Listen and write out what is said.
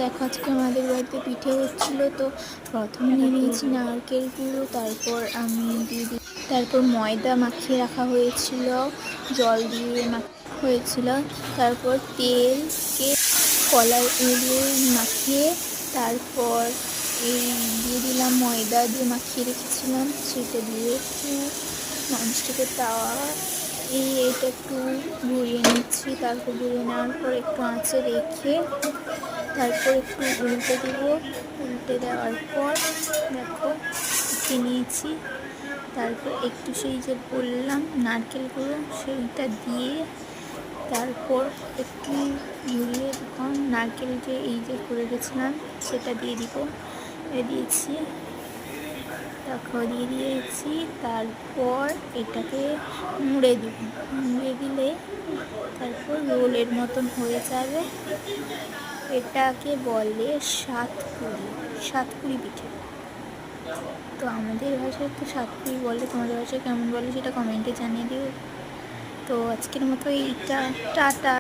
দেখো আজকে আমাদের বাড়িতে পিঠে হচ্ছিলো। তো প্রথমে নিয়ে নিয়েছি নারকেল গুঁড়ো, তারপর আমি তারপর ময়দা মাখিয়ে রাখা হয়েছিল, জল দিয়ে হয়েছিল, তারপর তেলকে কলাই দিয়ে মাখিয়ে তারপর এই দিয়ে দিলাম ময়দা দিয়ে মাখিয়ে রেখেছিলাম, সেটা দিয়ে একটু ননস্টিকের তাওয়া এইটা একটু ঘুরিয়ে নিচ্ছি। তারপর ঘুরিয়ে নেওয়ার পর একটু আঁচে রেখে তারপর একটু উল্টে দিব। উল্টে দেওয়ার পর দেখো উঠে নিয়েছি। তারপর একটু সেই যে বললাম নারকেল গুঁড়ো সেইটা দিয়ে তারপর একটু ঘুরিয়ে তখন নারকেল যে এই যে করে রেখেছিলাম সেটা দিয়ে দিব। দিয়েছি, দেখো দিয়ে দিয়েছি। তারপর এটাকে মুড়ে দিব। মুড়ে দিলে তারপর রোলের মতন হয়ে যাবে। এটাকে বলে সাতপুরি পিঠে। তো আমাদের ভাষায় তো সাতপুরি বলে, তোমাদের ভাষায় কেমন বলে সেটা কমেন্টে জানিয়ে দিও। তো আজকের মতো এইটা টাটা।